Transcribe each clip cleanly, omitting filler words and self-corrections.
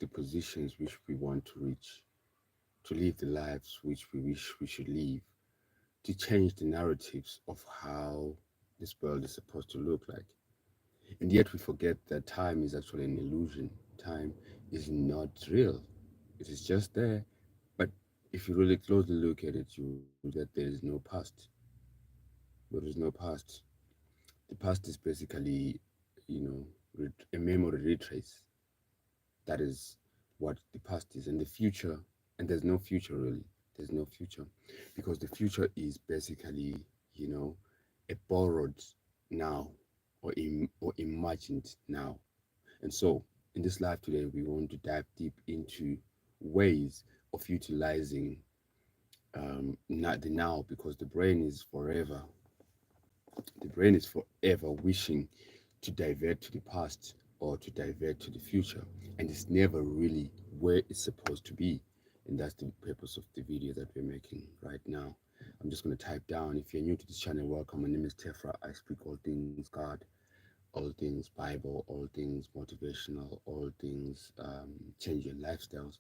the positions which we want to reach, to live the lives which we wish we should live, to change the narratives of how this world is supposed to look like. And yet we forget that time is actually an illusion. Time is not real. It is just there. But if you really closely look at it, you will that there is no past. There is no past. The past is basically, a memory retrace. That is what the past is. And the future, and there's no future really. There's no future. Because the future is basically, you know, a borrowed now or imagined now. And so, in this live today, we want to dive deep into ways of utilizing not the now, because the brain is forever wishing to divert to the past or to divert to the future, and it's never really where it's supposed to be. And that's the purpose of the video that we're making right now. I'm just going to type down. If you're new to this channel, welcome. My name is Tefra. I speak all things God, all things Bible, all things motivational, all things change your lifestyles,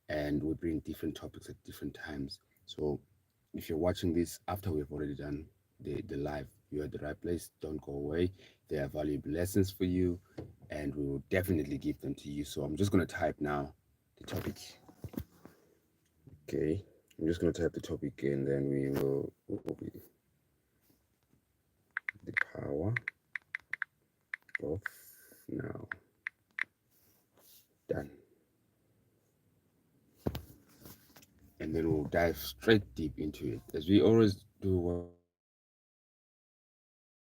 and we bring different topics at different times. So if you're watching this after we've already done the live, you're at the right place. Don't go away. There are valuable lessons for you, and we will definitely give them to you. So I'm just going to type now the topic. Okay, I'm just going to type the topic, and then we will be the power of now. Done. And then we'll dive straight deep into it, as we always do.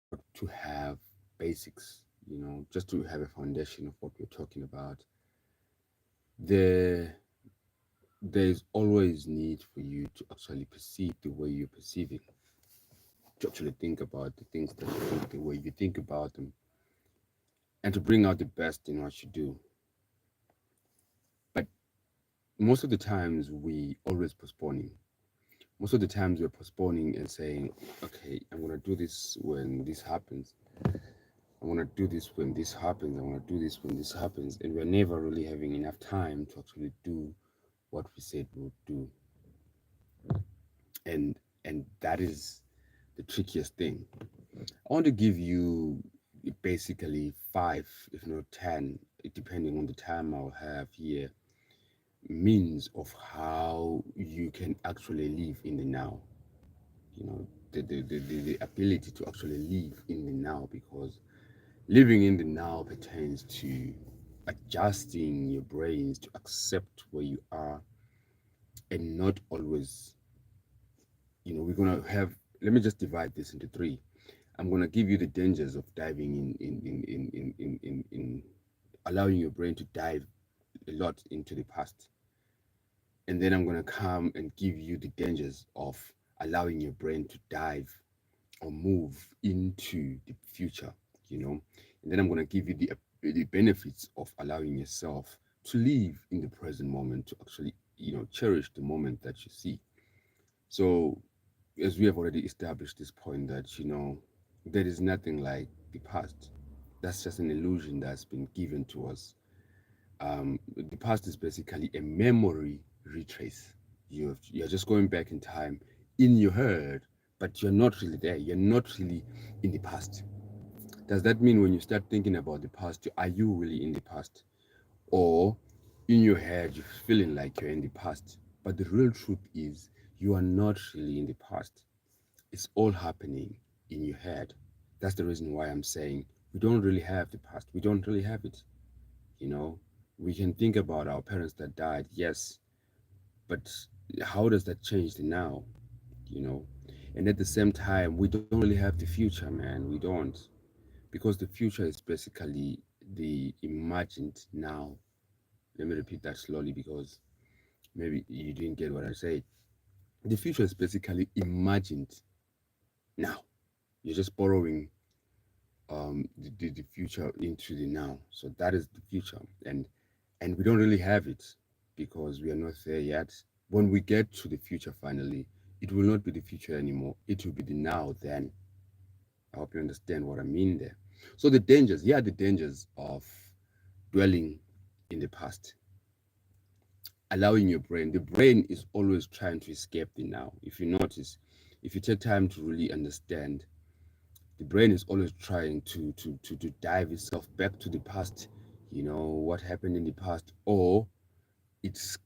What to have basics, just to have a foundation of what we're talking about. There, there's always need for you to actually perceive the way you're perceiving, to actually think about the things that you think the way you think about them, and to bring out the best in what you do. But most of the times, we always postponing. Most of the times, we're postponing and saying, "Okay, I'm gonna do this when this happens. I want to do this when this happens. I want to do this when this happens," and we're never really having enough time to actually do what we said we'll do. And that is the trickiest thing. I want to give you basically five, if not 10, depending on the time I'll have here, means of how you can actually live in the now. The ability to actually live in the now, because living in the now pertains to adjusting your brains to accept where you are, and not always, we're going to have, let me just divide this into three. I'm going to give you the dangers of diving in allowing your brain to dive a lot into the past. And then I'm going to come and give you the dangers of allowing your brain to dive or move into the future, you know. And then I'm going to give you the benefits of allowing yourself to live in the present moment, to actually, cherish the moment that you see. So, as we have already established this point, that there is nothing like the past. That's just an illusion that's been given to us. The past is basically a memory retrace. You're just going back in time in your head, but you're not really there. You're not really in the past. Does that mean when you start thinking about the past, are you really in the past? Or in your head, you're feeling like you're in the past? But the real truth is, you are not really in the past. It's all happening in your head. That's the reason why I'm saying we don't really have the past. We don't really have it. You know, we can think about our parents that died, yes, but how does that change the now? You know, and at the same time, we don't really have the future, man. We don't, because the future is basically the imagined now. Let me repeat that slowly, because maybe you didn't get what I said. The future is basically imagined now. You're just borrowing the future into the now. So that is the future, and we don't really have it because we are not there yet. When we get to the future finally, it will not be the future anymore. It will be the now then. I hope you understand what I mean there. So the dangers, here are the dangers of dwelling in the past. allowing your brain. The brain is always trying to escape the now. If you notice, if you take time to really understand, the brain is always trying to dive itself back to the past, what happened in the past, or it's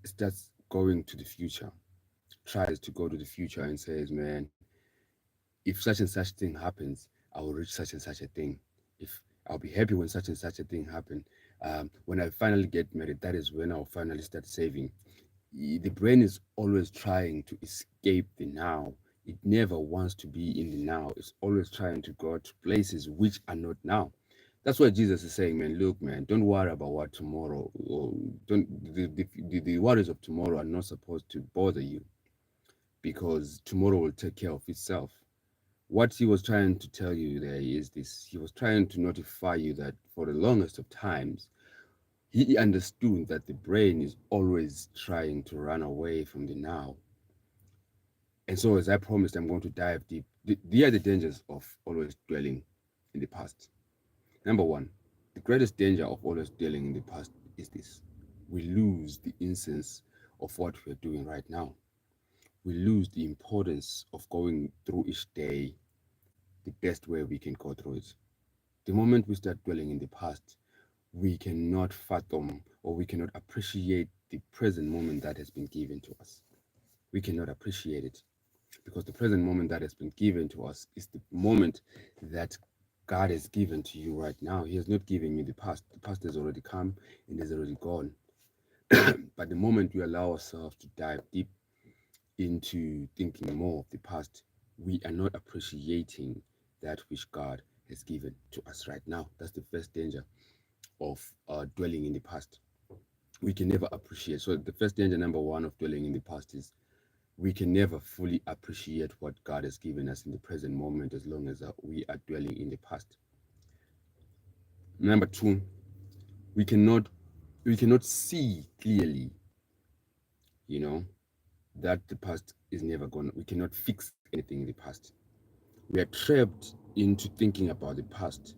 starts going to the future, tries to go to the future and says, man, if such and such thing happens, I will reach such and such a thing. If I'll be happy when such and such a thing happen. When I finally get married, that is when I'll finally start saving. The brain is always trying to escape the now. It never wants to be in the now. It's always trying to go to places which are not now. That's why Jesus is saying, man, look, man, don't worry about what tomorrow, or don't the worries of tomorrow are not supposed to bother you, because tomorrow will take care of itself. What he was trying to tell you there is this: he was trying to notify you that for the longest of times, he understood that the brain is always trying to run away from the now. And so, as I promised, I'm going to dive deep. Here are the dangers of always dwelling in the past. Number one, the greatest danger of always dwelling in the past is this: we lose the essence of what we're doing right now. We lose the importance of going through each day the best way we can go through it. The moment we start dwelling in the past, we cannot fathom, or we cannot appreciate the present moment that has been given to us. We cannot appreciate it, because the present moment that has been given to us is the moment that God has given to you right now. He has not given you the past. The past has already come and is already gone. But the moment we allow ourselves to dive deep into thinking more of the past, we are not appreciating that which God has given to us right now. That's the first danger of dwelling in the past. We can never appreciate. So, the first danger, number one, of dwelling in the past is we can never fully appreciate what God has given us in the present moment as long as we are dwelling in the past. Number two, we cannot see clearly, you know, that the past is never gone. We cannot fix anything in the past. We are trapped into thinking about the past,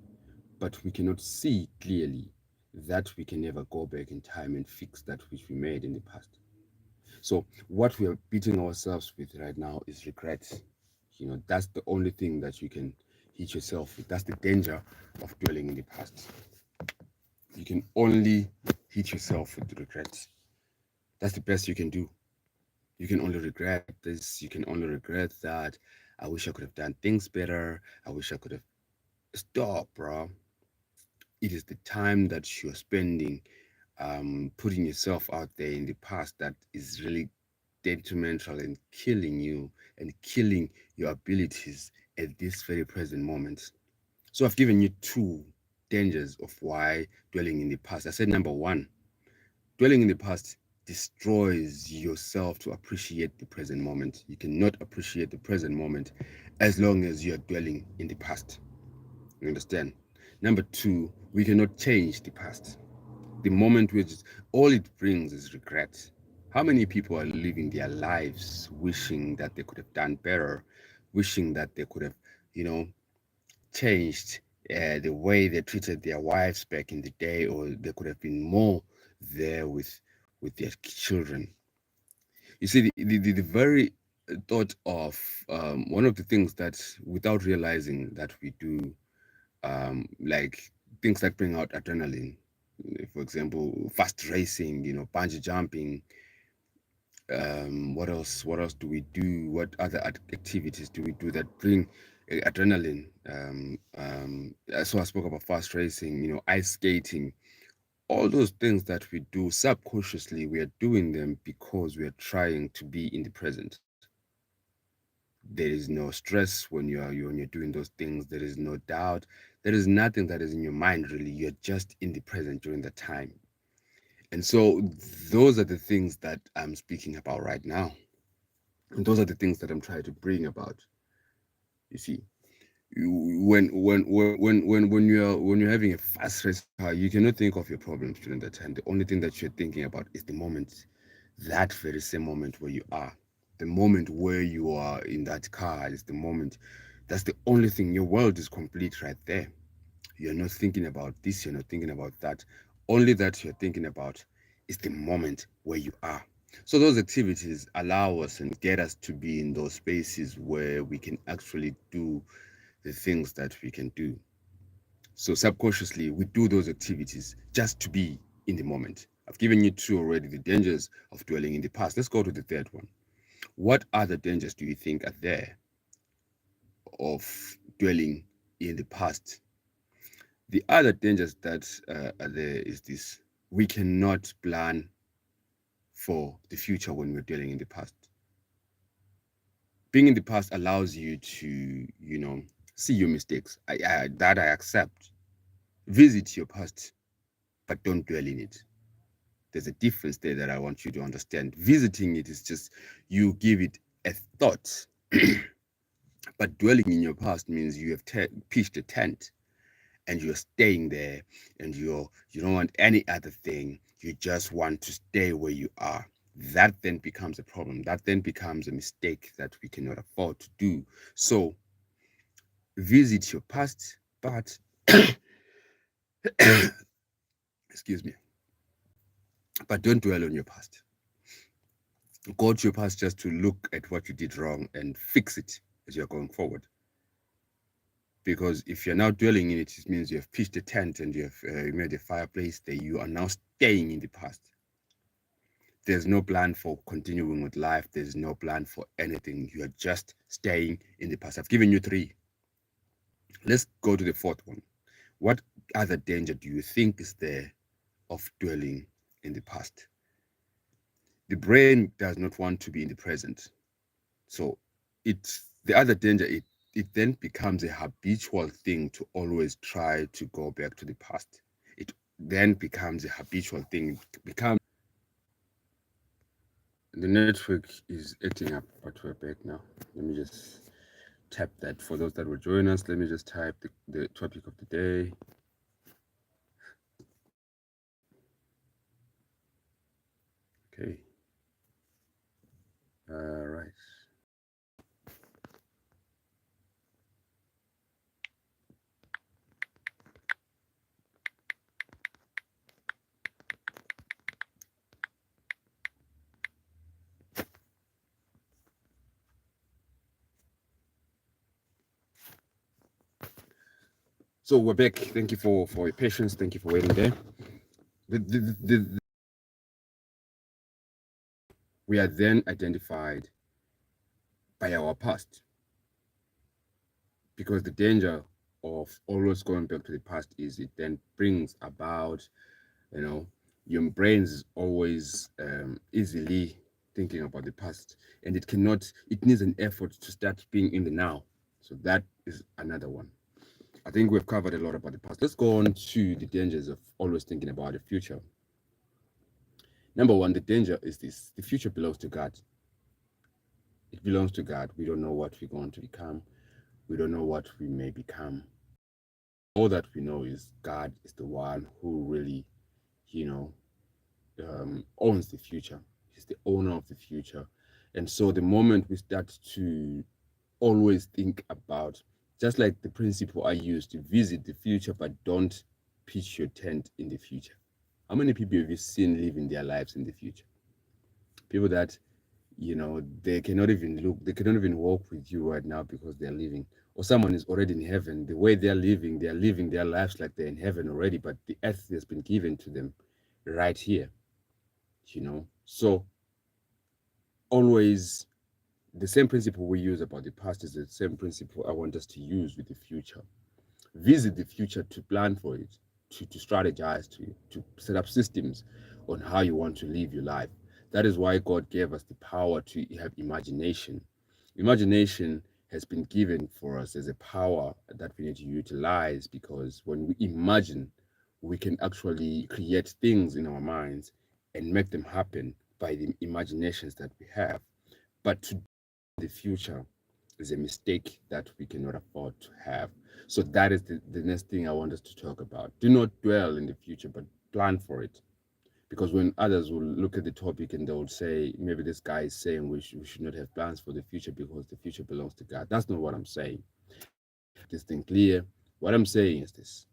but we cannot see clearly that we can never go back in time and fix that which we made in the past. So what we are beating ourselves with right now is regret. That's the only thing that you can hit yourself with. That's the danger of dwelling in the past. You can only hit yourself with regret. That's the best you can do. You can only regret this. You can only regret that. I wish I could have done things better. I wish I could have. Stop, bro. It is the time that you're spending putting yourself out there in the past that is really detrimental and killing you and killing your abilities at this very present moment. So I've given you two dangers of why dwelling in the past. I said number one, dwelling in the past destroys yourself to appreciate the present moment. You cannot appreciate the present moment as long as you are dwelling in the past. You understand? Number two, we cannot change the past. The moment which all it brings is regret. How many people are living their lives wishing that they could have done better, wishing that they could have, you know, changed the way they treated their wives back in the day, or they could have been more there with their children. You see, the very thought of one of the things that, without realizing that we do, like things that bring out adrenaline, for example, fast racing, bungee jumping. What else do we do? What other activities do we do that bring adrenaline? So I spoke about fast racing, ice skating. All those things that we do subconsciously, we are doing them because we are trying to be in the present. There is no stress when you're doing those things. There is no doubt. There is nothing that is in your mind really. You're just in the present during the time. And so those are the things that I'm speaking about right now. And those are the things that I'm trying to bring about. You see, when you're having a fast race car, you cannot think of your problems during that time. The only thing that you're thinking about is the moment, that very same moment where you are. The moment where you are in that car is the moment. That's the only thing. Your world is complete right there. You're not thinking about this, you're not thinking about that. Only that you're thinking about is the moment where you are. So those activities allow us and get us to be in those spaces where we can actually do the things that we can do. So subconsciously, we do those activities just to be in the moment. I've given you two already, the dangers of dwelling in the past. Let's go to the third one. What other dangers do you think are there of dwelling in the past? The other dangers that are there is this: we cannot plan for the future when we're dwelling in the past. Being in the past allows you to, see your mistakes. That I accept. Visit your past, but don't dwell in it. There's a difference there that I want you to understand. Visiting it is just you give it a thought, but dwelling in your past means you have pitched a tent and you're staying there, and you don't want any other thing. You just want to stay where you are. That then becomes a problem. That then becomes a mistake that we cannot afford to do. So visit your past, but excuse me, but don't dwell on your past. Go to your past just to look at what you did wrong and fix it as you're going forward. Because if you're now dwelling in it, it means you have pitched a tent and you have made a fireplace there. You are now staying in the past. There's no plan for continuing with life. There's no plan for anything. You are just staying in the past. I've given you three. Let's go to the fourth one. What other danger do you think is there of dwelling in the past? The brain does not want to be in the present. So it's the other danger, it then becomes a habitual thing to always try to go back to the past. It then becomes a habitual thing. It becomes the network is acting up, but we're back now. Let me just tap that. For those that will join us, let me just type the topic of the day. Okay. All right. So we're back. Thank you for your patience. Thank you for waiting there. We are then identified by our past, because the danger of always going back to the past is it then brings about, your brain is always easily thinking about the past, and it needs an effort to start being in the now. So that is another one. I think we've covered a lot about the past. Let's go on to the dangers of always thinking about the future. Number one, the danger is this: the future belongs to God. It belongs to God. We don't know what we're going to become. We don't know what we may become. All that we know is God is the one who really, you know, owns the future. He's the owner of the future. And so the moment we start to always think about, just like the principle I use to visit the future, but don't pitch your tent in the future. How many people have you seen living their lives in the future? People that, they cannot even look, they cannot even walk with you right now because they're living. Or someone is already in heaven. The way they're living their lives like they're in heaven already, but the earth has been given to them right here. So always the same principle we use about the past is the same principle I want us to use with the future. Visit the future to plan for it, to strategize, to set up systems on how you want to live your life. That is why God gave us the power to have imagination. Imagination has been given for us as a power that we need to utilize, because when we imagine, we can actually create things in our minds and make them happen by the imaginations that we have. But to the future is a mistake that we cannot afford to have. So that is the next thing I want us to talk about. Do not dwell in the future, but plan for it. Because when others will look at the topic and they will say, maybe this guy is saying we should not have plans for the future because the future belongs to God. That's not what I'm saying. This thing clear. What I'm saying is this: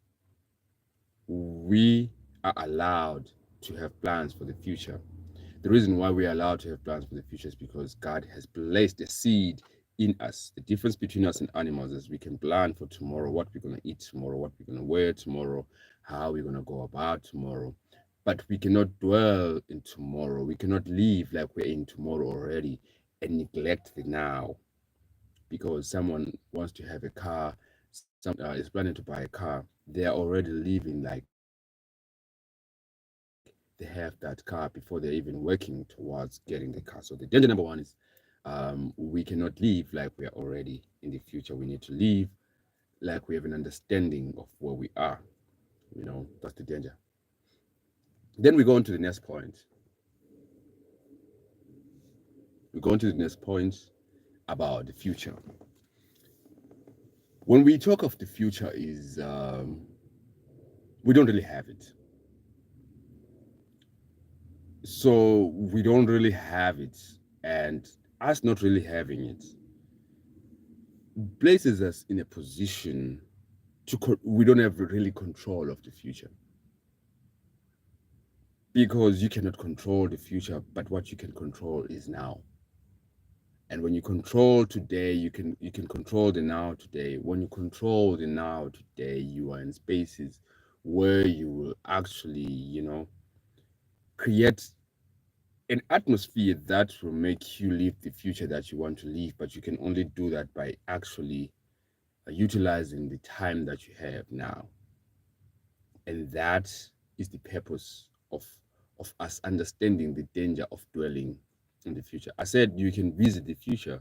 we are allowed to have plans for the future. The reason why we are allowed to have plans for the future is because God has placed a seed in us. The difference between us and animals is we can plan for tomorrow, what we're going to eat tomorrow, what we're going to wear tomorrow, how we're going to go about tomorrow. But we cannot dwell in tomorrow. We cannot live like we're in tomorrow already and neglect the now because someone wants to have a car, some is planning to buy a car. They are already living like they have that car before they're even working towards getting the car. So the danger number one is we cannot live like we are already in the future. We need to live like we have an understanding of where we are. That's the danger. Then we go on to the next point. We go on to the next point about the future. When we talk of the future, is we don't really have it. So we don't really have it, and us not really having it places us in a position we don't have really control of the future because you cannot control the future, but what you can control is now. And when you control today, you can control the now today. When you control the now today, you are in spaces where you will actually, create an atmosphere that will make you live the future that you want to live, but you can only do that by actually utilizing the time that you have now. And that is the purpose of us understanding the danger of dwelling in the future. I said you can visit the future,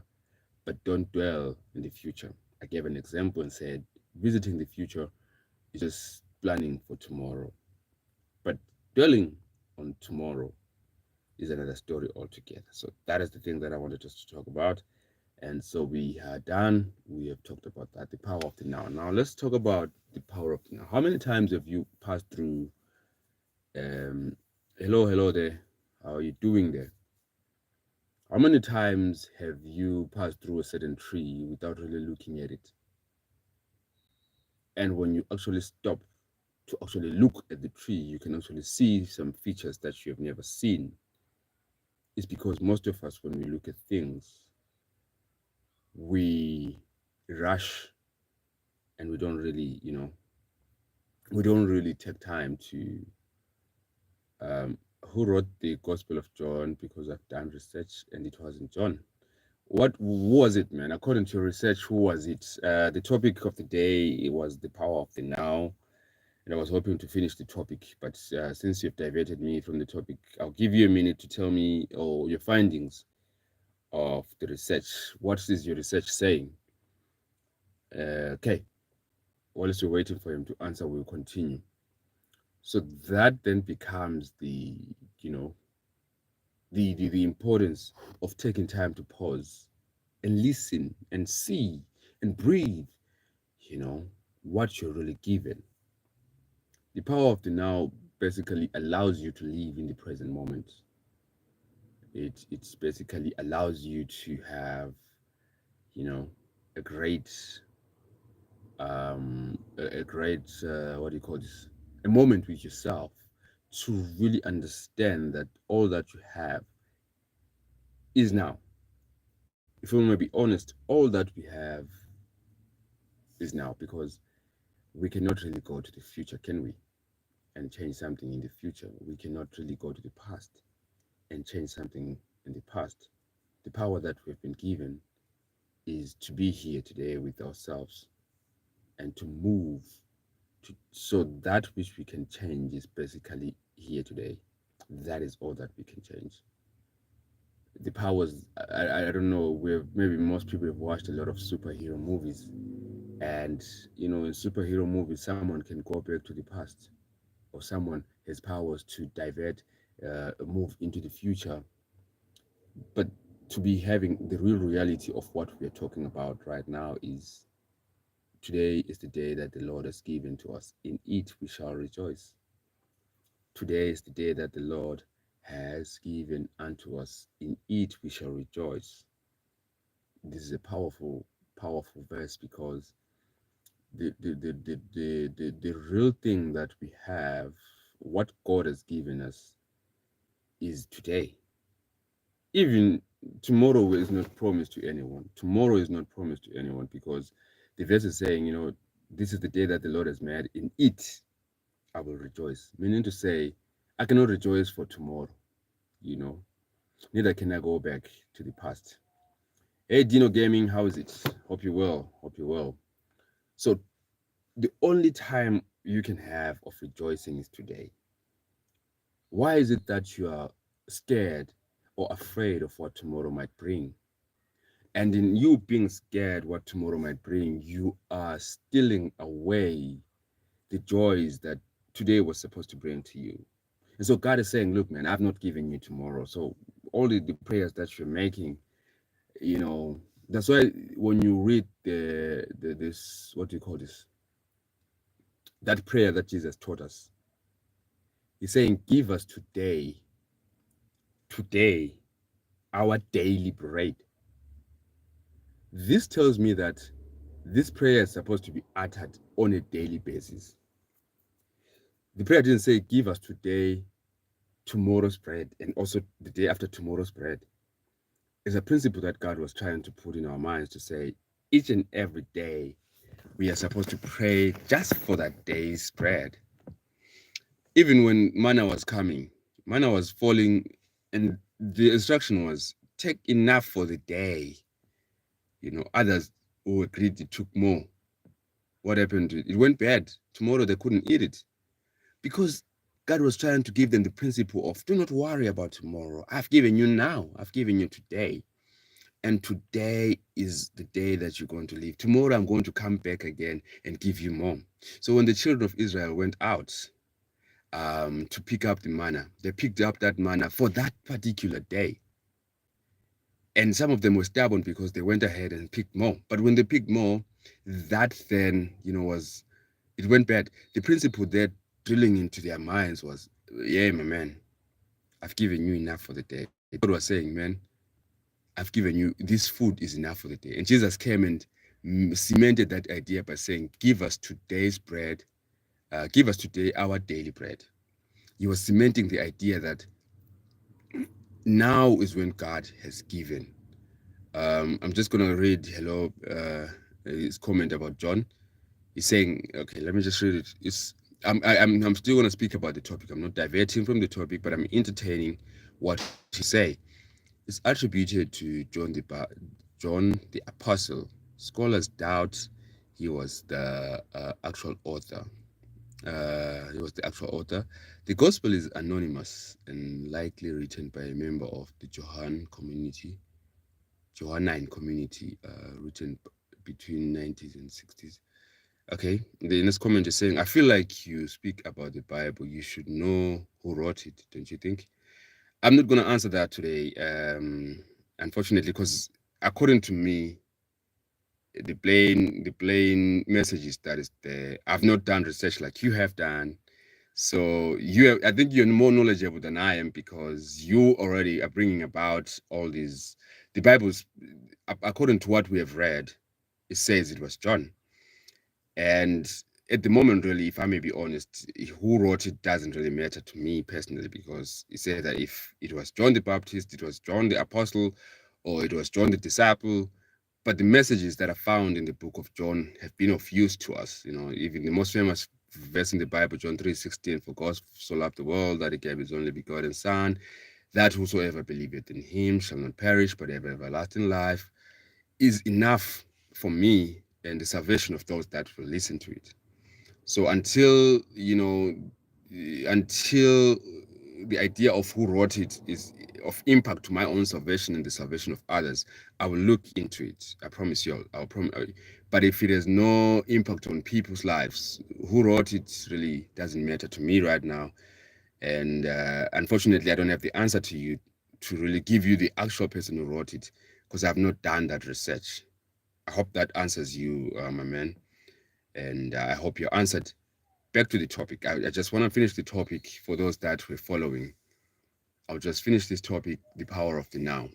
but don't dwell in the future. I gave an example and said visiting the future is just planning for tomorrow, but dwelling on tomorrow is another story altogether. So that is the thing that I wanted us to talk about. And so we are done. We have talked about that, the power of the now. Now let's talk about the power of the now. How many times have you passed through hello there? How are you doing there? How many times have you passed through a certain tree without really looking at it? And when you actually stop to actually look at the tree, you can actually see some features that you have never seen. It's because most of us, when we look at things, we rush and we don't really take time to. Who wrote the Gospel of John? Because I've done research and it wasn't John. What was it, man? According to your research, who was it? The topic of the day it was the power of the now, and I was hoping to finish the topic, but since you've diverted me from the topic, I'll give you a minute to tell me your findings of the research. What is your research saying? Okay, while we're waiting for him to answer, we'll continue. So that then becomes you know, the importance of taking time to pause and listen and see and breathe, you know, what you're really given. The power of the now basically allows you to live in the present moment. It's basically allows you to have, you know, a great a great what do you call this? A moment with yourself to really understand that all that you have is now. If we want to be honest, all that we have is now because we cannot really go to the future, can we? And change something in the future. We cannot really go to the past and change something in the past. The power that we've been given is to be here today with ourselves and to move so that which we can change is basically here today. That is all that we can change. The powers, I don't know, maybe most people have watched a lot of superhero movies, and in superhero movies someone can go back to the past, or someone has powers to divert, move into the future. But to be having the real reality of what we're talking about right now is today is the day that the Lord has given to us. In it we shall rejoice. Today is the day that the Lord has given unto us. In it we shall rejoice. This is a powerful, powerful verse because the real thing that we have what God has given us is today. Even tomorrow is not promised to anyone. Tomorrow is not promised to anyone because the verse is saying, this is the day that the Lord has made. In it, I will rejoice. Meaning to say, I cannot rejoice for tomorrow, you know. Neither can I go back to the past. Hey, Dino Gaming, how is it? Hope you're well. Hope you're well. So, the only time you can have of rejoicing is today. Why is it that you are scared or afraid of what tomorrow might bring? And in you being scared what tomorrow might bring, you are stealing away the joys that today was supposed to bring to you. And so God is saying, look, man, I've not given you tomorrow. So all the prayers that you're making, that's why when you read this, what do you call this? That prayer that Jesus taught us, he's saying, give us today, our daily bread. This tells me that this prayer is supposed to be uttered on a daily basis. The prayer didn't say, give us today tomorrow's bread and also the day after tomorrow's bread. It's a principle that God was trying to put in our minds to say, each and every day, we are supposed to pray just for that day's bread. Even when manna was coming, manna was falling, and the instruction was, take enough for the day. Others who agreed it took more. What happened to it? It went bad. Tomorrow they couldn't eat it. Because God was trying to give them the principle of, do not worry about tomorrow. I've given you now. I've given you today. And today is the day that you're going to live. Tomorrow I'm going to come back again and give you more. So when the children of Israel went out to pick up the manna, they picked up that manna for that particular day. And some of them were stubborn because they went ahead and picked more. But when they picked more, that then, it went bad. The principle there drilling into their minds was, yeah, my man, I've given you enough for the day. God was saying, man, I've given you, this food is enough for the day. And Jesus came and cemented that idea by saying, give us today's bread, give us today our daily bread. He was cementing the idea that now is when God has given. I'm just going to read his comment about John. He's saying, okay, let me just read it. I'm still going to speak about the topic. I'm not diverting from the topic, but I'm entertaining what he say. It's attributed to John the Apostle. Scholars doubt he was the actual author. He was the actual author. The gospel is anonymous and likely written by a member of the Johannine community, written between 90s and 60s. Okay, the next comment is saying, I feel like you speak about the Bible. You should know who wrote it, don't you think? I'm not going to answer that today, unfortunately, because according to me, the plain message is that is there. I've not done research like you have done. So I think you're more knowledgeable than I am because you already are bringing about all these. The Bible's, according to what we have read, it says it was John. And at the moment, really, if I may be honest, who wrote it doesn't really matter to me personally, because it said that if it was John the Baptist, it was John the Apostle, or it was John the Disciple. But the messages that are found in the book of John have been of use to us. Even the most famous verse in the Bible, John 3:16, for God so loved the world that he gave his only begotten Son, that whosoever believeth in him shall not perish, but have everlasting life, is enough for me and the salvation of those that will listen to it. So until the idea of who wrote it is of impact to my own salvation and the salvation of others, I will look into it. I promise you. But if it has no impact on people's lives, who wrote it really doesn't matter to me right now. And unfortunately, I don't have the answer to you to really give you the actual person who wrote it because I've not done that research. I hope that answers you, my man. And I hope you're answered. Back to the topic. I just want to finish the topic for those that were following. I'll just finish this topic, the power of the now.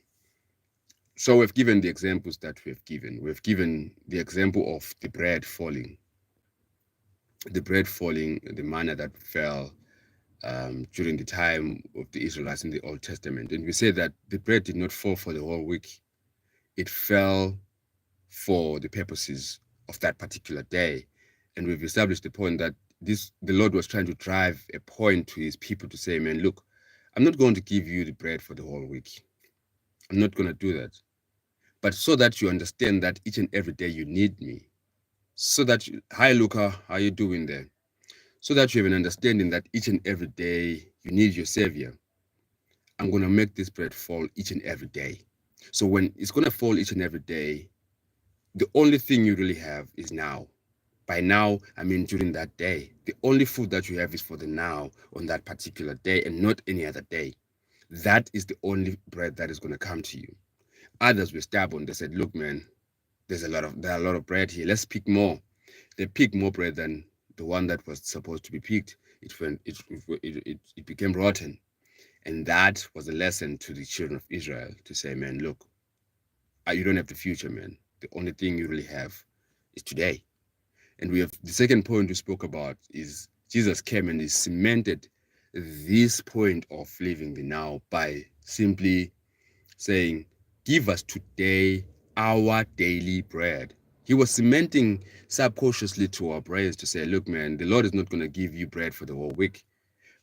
So we've given the examples that we've given. We've given the example of the bread falling, the manna that fell during the time of the Israelites in the Old Testament. And we say that the bread did not fall for the whole week, it fell for the purposes of that particular day. And we've established the point that the Lord was trying to drive a point to his people to say, man, look, I'm not going to give you the bread for the whole week. I'm not going to do that. But so that you understand that each and every day you need me. So that, hi, Luca, how are you doing there? So that you have an understanding that each and every day you need your Savior. I'm going to make this bread fall each and every day. So when it's going to fall each and every day, the only thing you really have is now. By now, I mean during that day. The only food that you have is for the now on that particular day and not any other day. That is the only bread that is going to come to you. Others were stubborn. They said, look, man, there are a lot of bread here. Let's pick more. They picked more bread than the one that was supposed to be picked. It became rotten. And that was a lesson to the children of Israel to say, man, look, you don't have the future, man. The only thing you really have is today. And we have the second point we spoke about is Jesus came and he cemented this point of living the now by simply saying, give us today our daily bread. He was cementing subconsciously to our brains to say, look, man, the Lord is not going to give you bread for the whole week.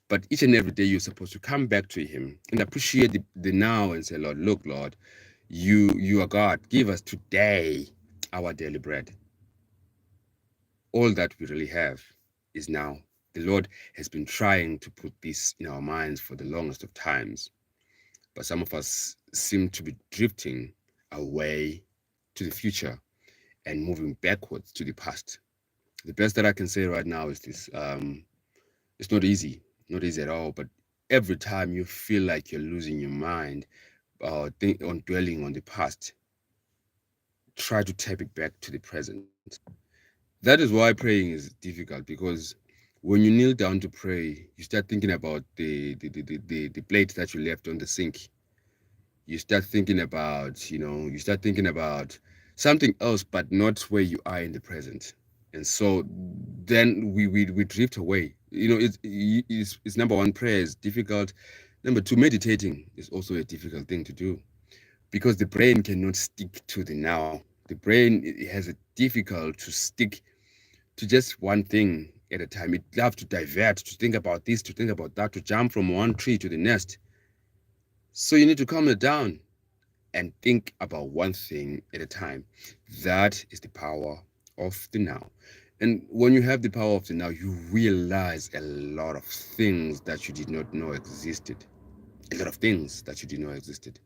But each and every day you're supposed to come back to him and appreciate the now and say, Lord, look, Lord, you are God. Give us today our daily bread. All that we really have is now. The Lord has been trying to put this in our minds for the longest of times. But some of us seem to be drifting away to the future and moving backwards to the past. The best that I can say right now is this. It's not easy at all, but every time you feel like you're losing your mind on dwelling on the past, try to tap it back to the present. That is why praying is difficult, because when you kneel down to pray, you start thinking about the plate that you left on the sink. You start thinking about, you start thinking about something else, but not where you are in the present. And so then we drift away. It's number one, prayer is difficult. Number two, meditating is also a difficult thing to do because the brain cannot stick to the now. The brain has a difficult to stick to just one thing at a time. It loves to divert, to think about this, to think about that, to jump from one tree to the next. So you need to calm it down and think about one thing at a time. That is the power of the now. And when you have the power of the now, you realize a lot of things that you did not know existed. A lot of things that you did not existed.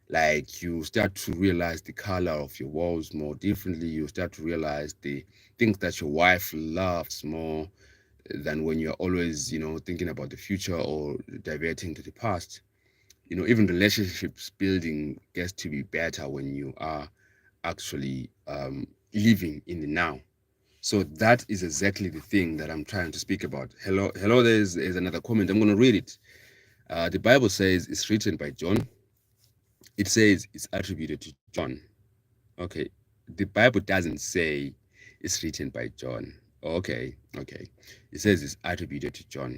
Like you start to realize the color of your walls more differently. You start to realize the things that your wife loves more than when you're always, thinking about the future or diverting to the past. Even relationships building gets to be better when you are actually living in the now. So that is exactly the thing that I'm trying to speak about. Hello, there's another comment. I'm going to read it. The Bible says it's written by John. It says it's attributed to John. Okay. The Bible doesn't say it's written by John. Okay. It says it's attributed to John.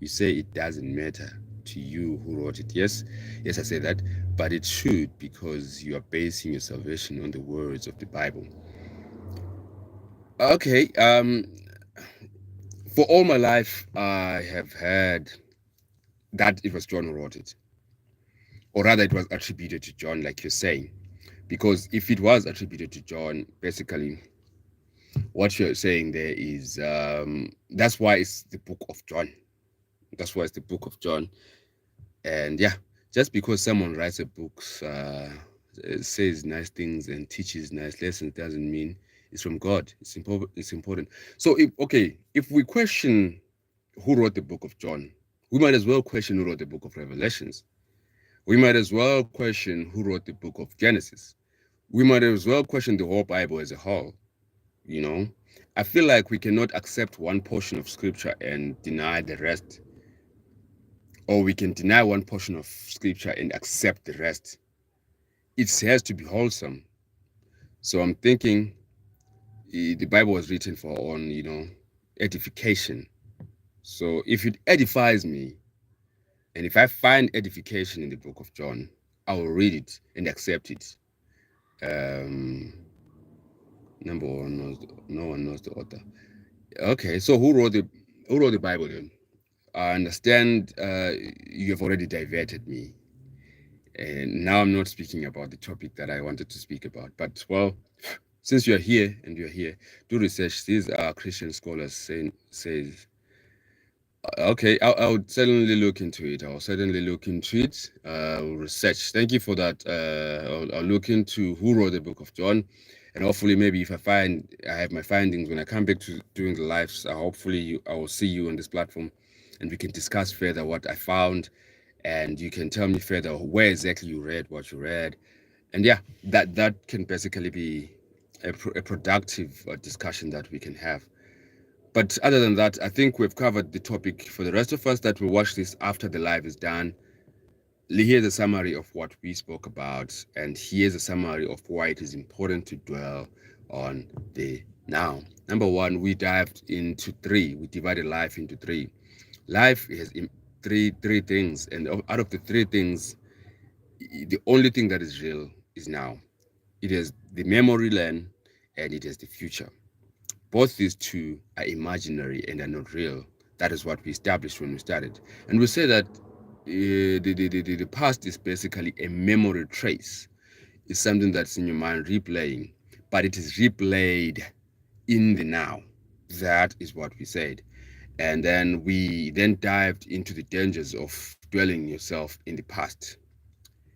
You say it doesn't matter to you who wrote it. Yes, I say that, but it should, because you are basing your salvation on the words of the Bible. Okay. For all my life, I have heard that it was John who wrote it, or rather, it was attributed to John, like you're saying. Because if it was attributed to John, basically, what you're saying there is that's why it's the book of John. That's why it's the book of John. And yeah, just because someone writes a book, says nice things and teaches nice lessons, doesn't mean it's from God. It's important. So if we question who wrote the book of John, we might as well question who wrote the book of Revelations. We might as well question who wrote the book of Genesis. We might as well question the whole Bible as a whole. I feel like we cannot accept one portion of scripture and deny the rest, or we can deny one portion of scripture and accept the rest. It has to be wholesome. So I'm thinking the Bible was written for edification. So if it edifies me, and if I find edification in the book of John, I will read it and accept it. Um, number one knows no one knows the author. Okay, so who wrote the Bible then? I understand you have already diverted me, and now I'm not speaking about the topic that I wanted to speak about. But well, since you're here and you're here, do research. These are Christian scholars saying says okay, I would certainly look into it. I'll certainly look into it. Research. Thank you for that. I'll look into who wrote the book of John, and hopefully, maybe if I have my findings when I come back to doing the lives. Hopefully, I will see you on this platform, and we can discuss further what I found, and you can tell me further where exactly you read what you read, and yeah, that can basically be a productive discussion that we can have. But other than that, I think we've covered the topic. For the rest of us that will watch this after the live is done, here's a summary of what we spoke about, and here's a summary of why it is important to dwell on the now. Number one, we dived into three. We divided life into three. Life has three things, and out of the three things, the only thing that is real is now. It is the memory lane, and it is the future. Both these two are imaginary and are not real. That is what we established when we started. And we say that the past is basically a memory trace. It's something that's in your mind replaying, but it is replayed in the now. That is what we said. And then we then dived into the dangers of dwelling yourself in the past.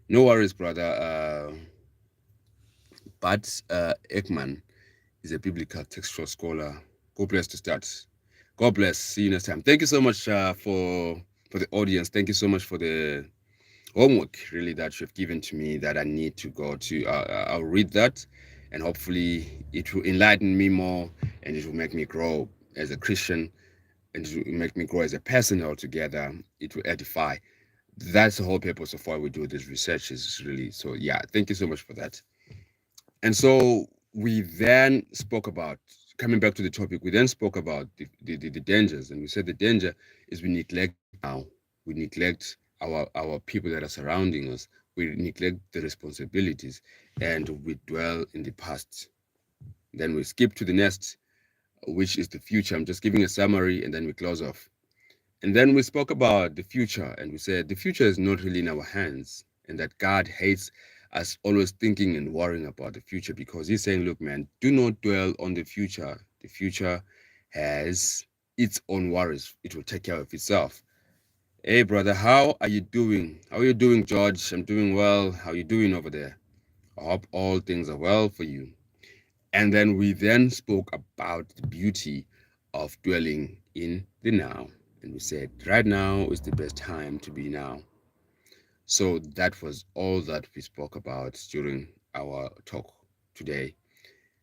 No worries, brother. But Ekman is a biblical textual scholar. God bless to start. God bless. See you next time. Thank you so much for the audience. Thank you so much for the homework, really, that you've given to me that I need to go to. I'll read that, and hopefully it will enlighten me more, and it will make me grow as a Christian, and it will make me grow as a person altogether. It will edify. That's the whole purpose of why we do this research, is really. So yeah, thank you so much for that. And so we then spoke about, coming back to the topic, we then spoke about the dangers. And we said the danger is we neglect now. We neglect our people that are surrounding us. We neglect the responsibilities, and we dwell in the past. Then we skip to the next, which is the future. I'm just giving a summary, and then we close off. And then we spoke about the future, and we said the future is not really in our hands, and that God hates us always thinking and worrying about the future, because He's saying, look, man, do not dwell on the future. The future has its own worries, it will take care of itself. Hey, brother, how are you doing? How are you doing, George? I'm doing well. How are you doing over there? I hope all things are well for you. And then we then spoke about the beauty of dwelling in the now. And we said, right now is the best time to be now. So that was all that we spoke about during our talk today.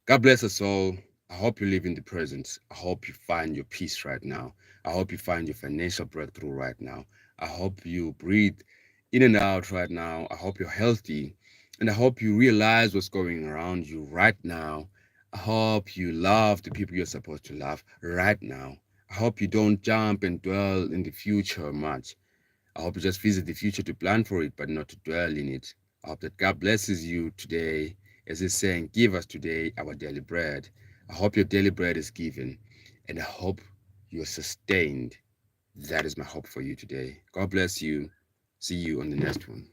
God bless us all. I hope you live in the present. I hope you find your peace right now. I hope you find your financial breakthrough right now. I hope you breathe in and out right now. I hope you're healthy. And I hope you realize what's going around you right now. I hope you love the people you're supposed to love right now. I hope you don't jump and dwell in the future much. I hope you just visit the future to plan for it, but not to dwell in it. I hope that God blesses you today, as He's saying, give us today our daily bread. I hope your daily bread is given, and I hope you're sustained. That is my hope for you today. God bless you. See you on the next one.